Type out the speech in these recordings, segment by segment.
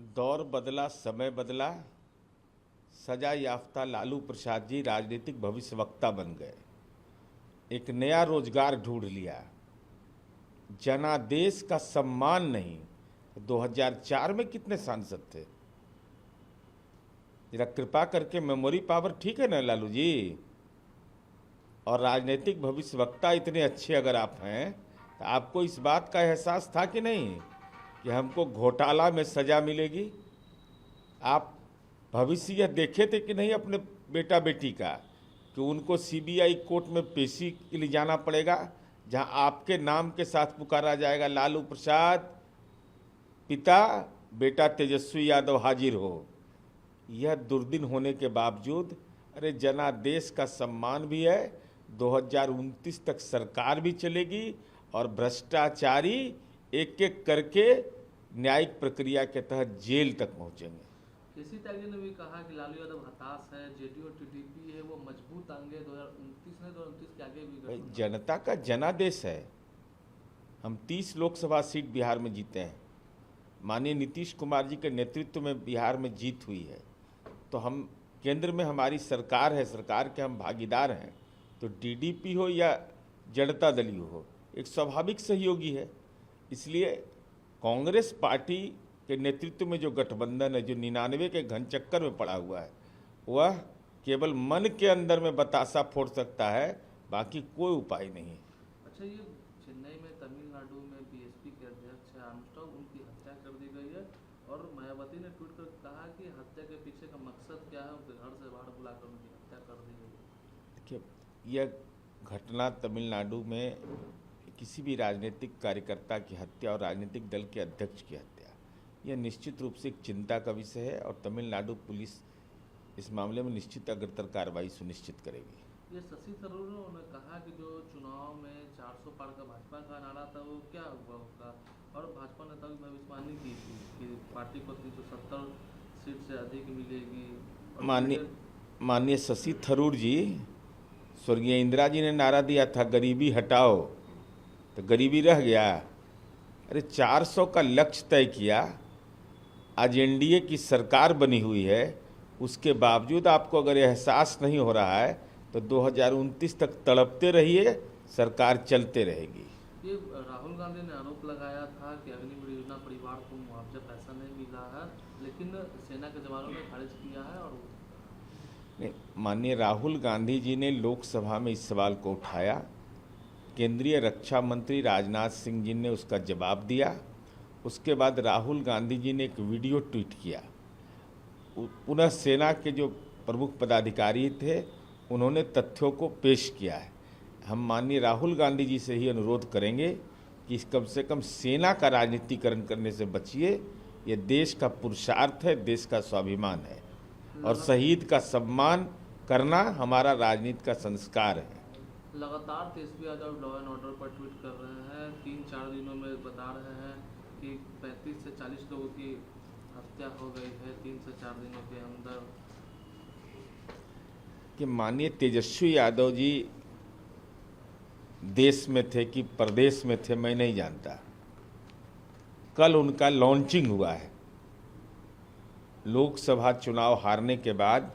दौर बदला, समय बदला, सजा याफ्ता लालू प्रसाद जी राजनीतिक भविष्यवक्ता बन गए। एक नया रोजगार ढूंढ लिया। जनादेश का सम्मान नहीं। 2004 में कितने सांसद थे? जरा कृपा करके मेमोरी पावर ठीक है ना लालू जी? और राजनीतिक भविष्यवक्ता इतने अच्छे अगर आप हैं तो आपको इस बात का एहसास था कि नहीं कि हमको घोटाला में सजा मिलेगी? आप भविष्य यह देखे थे कि नहीं अपने बेटा बेटी का कि उनको सीबीआई कोर्ट में पेशी के लिए जाना पड़ेगा, जहां आपके नाम के साथ पुकारा जाएगा लालू प्रसाद पिता, बेटा तेजस्वी यादव हाजिर हो। यह दुर्दिन होने के बावजूद अरे जनादेश का सम्मान भी है। 2029 तक सरकार भी चलेगी और भ्रष्टाचारी एक एक करके न्यायिक प्रक्रिया के तहत जेल तक पहुंचेंगे। केसी त्यागी ने भी कहा कि लालू यादव हताश है, जेडीयू और टीडीपी है वो मजबूत आएंगे 2029 के आगे भी। जनता का जनादेश है। हम 30 लोकसभा सीट बिहार में जीते हैं। माननीय नीतीश कुमार जी के नेतृत्व में बिहार में जीत हुई है, तो हम केंद्र में हमारी सरकार है, सरकार के हम भागीदार हैं। तो टीडीपी हो या जनता दल हो, एक स्वाभाविक सहयोगी है। इसलिए कांग्रेस पार्टी के नेतृत्व में जो गठबंधन है, जो 99 के घन चक्कर में पड़ा हुआ है, वह केवल मन के अंदर में बतासा फोड़ सकता है, बाकी कोई उपाय नहीं। अच्छा, ये चेन्नई में तमिलनाडु में बीएसपी के अध्यक्ष है आर्मस्ट्रांग, उनकी हत्या कर दी गई है और मायावती ने ट्वीट कर कहा कि हत्या के पीछे का मकसद क्या है, उनके घर से बाहर बुलाकर उनकी हत्या कर दी गई है। देखिए, यह घटना तमिलनाडु में किसी भी राजनीतिक कार्यकर्ता की हत्या और राजनीतिक दल के अध्यक्ष की हत्या, यह निश्चित रूप से एक चिंता का विषय है और तमिलनाडु पुलिस इस मामले में निश्चित अग्रतर कार्रवाई सुनिश्चित करेगी। ये शशि थरूर ने कहा कि जो चुनाव में 400 पार का भाजपा का नारा था वो क्या हुआ होगा, और भाजपा नेता की भविष्यवाणी की थी कि पार्टी को 370 सीट से अधिक मिलेगी। माननीय शशि थरूर जी, स्वर्गीय इंदिरा जी ने नारा दिया था गरीबी हटाओ, तो गरीबी रह गया। अरे 400 का लक्ष्य तय किया, आज एनडीए की सरकार बनी हुई है, उसके बावजूद आपको अगर एहसास नहीं हो रहा है तो 2029 तक तड़पते रहिए, सरकार चलते रहेगी। ये राहुल गांधी ने आरोप लगाया था कि अग्निवीर योजना परिवार को मुआवजा पैसा नहीं मिला है, लेकिन सेना के जवानों ने खारिज किया है। और माननीय राहुल गांधी जी ने लोकसभा में इस सवाल को उठाया, केंद्रीय रक्षा मंत्री राजनाथ सिंह जी ने उसका जवाब दिया। उसके बाद राहुल गांधी जी ने एक वीडियो ट्वीट किया। पुनः सेना के जो प्रमुख पदाधिकारी थे उन्होंने तथ्यों को पेश किया है। हम माननीय राहुल गांधी जी से ही अनुरोध करेंगे कि कम से कम सेना का राजनीतिकरण करने से बचिए। ये देश का पुरुषार्थ है, देश का स्वाभिमान है और शहीद का सम्मान करना हमारा राजनीति का संस्कार है। लगातार Tejashwi Yadav law and order पर ट्वीट कर रहे हैं। 3-4 दिनों में बता रहे हैं कि 35 से 40 लोगों की हत्या हो गई है 3 से 4 दिनों के अंदर। कि माननीय तेजस्वी यादव जी देश में थे कि प्रदेश में थे मैं नहीं जानता। कल उनका लॉन्चिंग हुआ है। लोकसभा चुनाव हारने के बाद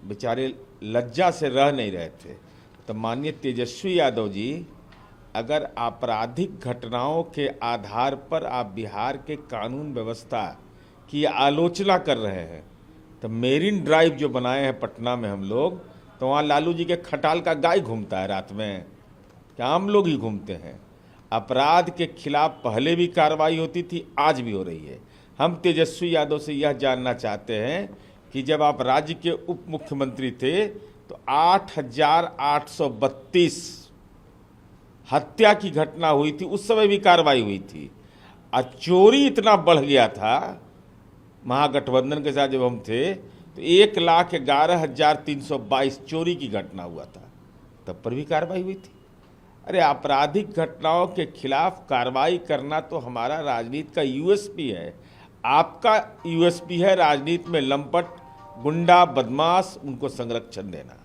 बेचारे लज्जा से रह नहीं रहे थे। तो माननीय तेजस्वी यादव जी, अगर आपराधिक घटनाओं के आधार पर आप बिहार के कानून व्यवस्था की आलोचना कर रहे हैं, तो मेरीन ड्राइव जो बनाए हैं पटना में हम लोग, तो वहाँ लालू जी के खटाल का गाय घूमता है रात में, क्या हम लोग ही घूमते हैं? अपराध के खिलाफ पहले भी कार्रवाई होती थी, आज भी हो रही है। हम तेजस्वी यादव से यह जानना चाहते हैं कि जब आप राज्य के उप मुख्यमंत्री थे तो 8,832 हत्या की घटना हुई थी, उस समय भी कार्रवाई हुई थी। और चोरी इतना बढ़ गया था, महागठबंधन के साथ जब हम थे तो 1,11,322 चोरी की घटना हुआ था, तब पर भी कार्रवाई हुई थी। अरे आपराधिक घटनाओं के खिलाफ कार्रवाई करना तो हमारा राजनीति का यूएसपी है। आपका यूएसपी है राजनीति में लंपट, गुंडा, बदमाश, उनको संरक्षण देना।